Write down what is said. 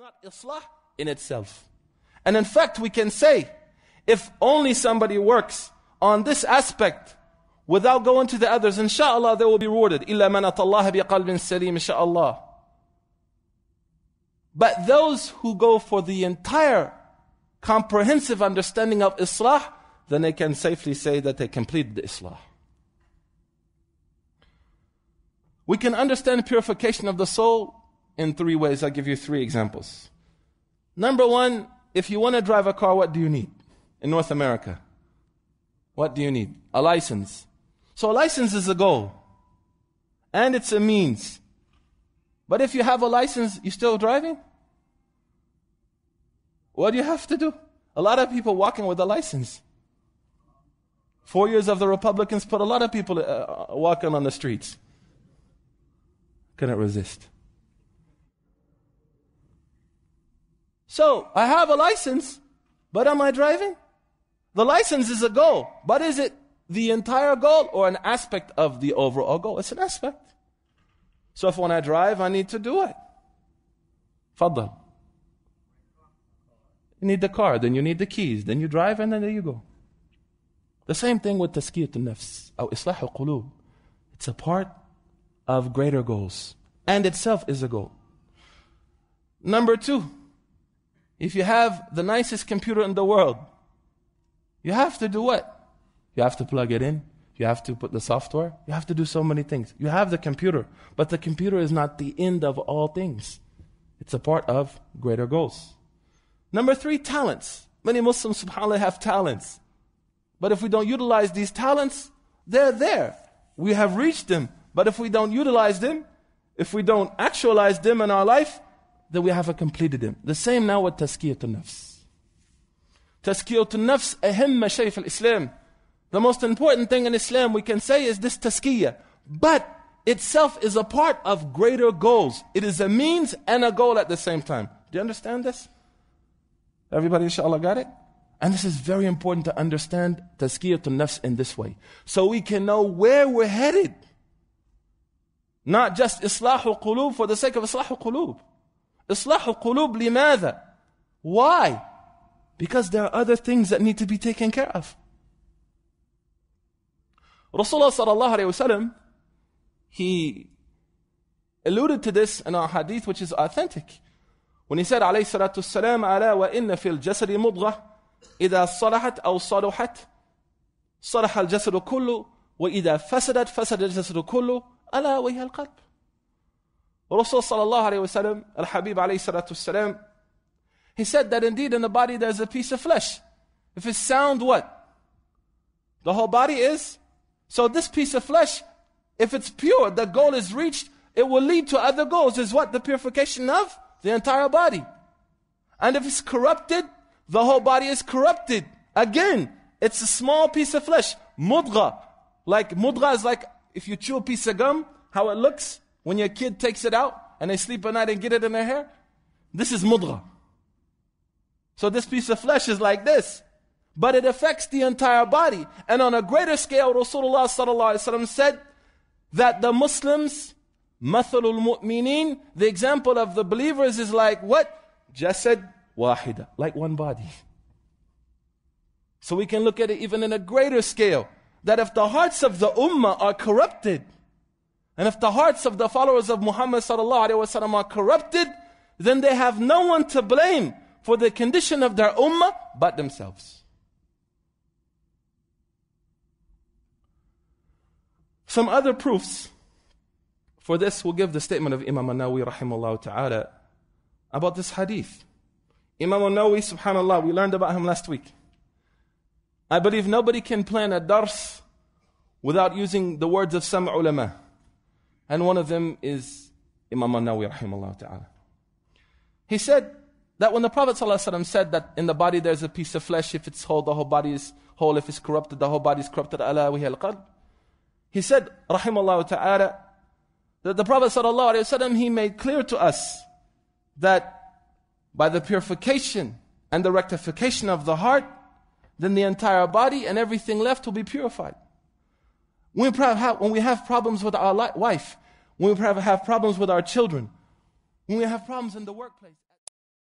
not islah in itself. And in fact, we can say, if only somebody works on this aspect without going to the others, inshallah, they will be rewarded. إِلَّا مَنْ أَتَى اللَّهَ بِقَلْبٍ سَلِيمٍ inshallah. But those who go for the entire comprehensive understanding of islah, then they can safely say that they completed the islah. We can understand purification of the soul in three ways. I'll give you three examples. Number one, if you want to drive a car, what do you need? In North America, what do you need? A license. So a license is a goal. And it's a means. But if you have a license, you still driving? What do you have to do? A lot of people walking with a license. 4 years of the Republicans put a lot of people walking on the streets. Couldn't resist. So, I have a license, but am I driving? The license is a goal, but is it the entire goal or an aspect of the overall goal? It's an aspect. So if when I drive, I need to do it. Faddal. You need the car, then you need the keys, then you drive, and then there you go. The same thing with tazkiyat al-nafs, or islah al-qulub. It's a part of greater goals, and itself is a goal. Number two, if you have the nicest computer in the world, you have to do what? You have to plug it in. You have to put the software. You have to do so many things. You have the computer, but the computer is not the end of all things. It's a part of greater goals. Number three, talents. Many Muslims, subhanAllah, have talents. But if we don't utilize these talents, they're there. We have reached them. But if we don't utilize them, if we don't actualize them in our life, then we haven't completed them. The same now with tazkiyat al-nafs. Tazkiyat al-nafs ahimma shay fi al-Islam. The most important thing in Islam we can say is this tazkiyah. But itself is a part of greater goals. It is a means and a goal at the same time. Do you understand this? Everybody inshallah got it? And this is very important to understand tazkiyat al-nafs in this way. So we can know where we're headed. Not just islah al-qulub for the sake of islah al-qulub. Islah al-qulub limadha? Why? Because there are other things that need to be taken care of. Rasulullah sallallahu alayhi wa sallam, he alluded to this in a hadith which is authentic. When he said, alayhi salatu wassalam, ala wa inna fil jasadi mudghah, idha salahat aw saluhat, salaha al-jasadu kullu, wa idha fasadat, fasada al-jasadu kullu, ala wa hiya al-qalb. Rasul sallallahu alayhi wa sallam, al-Habib alayhi salatu wassalam, he said that indeed in the body there's a piece of flesh. If it's sound, what? The whole body is. So this piece of flesh, if it's pure, the goal is reached, it will lead to other goals. Is what? The purification of the entire body. And if it's corrupted, the whole body is corrupted. Again, it's a small piece of flesh. Mudgha. Like mudgha is like if you chew a piece of gum, how it looks when your kid takes it out and they sleep at night and get it in their hair. This is mudgha. So this piece of flesh is like this. But it affects the entire body. And on a greater scale, Rasulullah sallallahu alaihi wasallam said that the Muslims, mathalul mu'minin, the example of the believers is like what? Jasad wahida, like one body. So we can look at it even in a greater scale. That if the hearts of the ummah are corrupted, and if the hearts of the followers of Muhammad sallallahu alaihi wasallam are corrupted, then they have no one to blame for the condition of their ummah but themselves. Some other proofs for this will give the statement of Imam al-Nawawi rahimahullah ta'ala about this hadith. Imam al-Nawawi, subhanallah, we learned about him last week. I believe nobody can plan a dars without using the words of some ulama. And one of them is Imam al-Nawawi rahimahullah ta'ala. He said that when the Prophet ﷺ said that in the body there's a piece of flesh, if it's whole, the whole body is whole. If it's corrupted, the whole body is corrupted. Ala wa hiya al-qalb. He said, rahimahullah ta'ala, that the Prophet sallallahu alaihi wasallam, he made clear to us that by the purification and the rectification of the heart, then the entire body and everything left will be purified. When we have problems with our wife, when we have problems with our children, when we have problems in the workplace,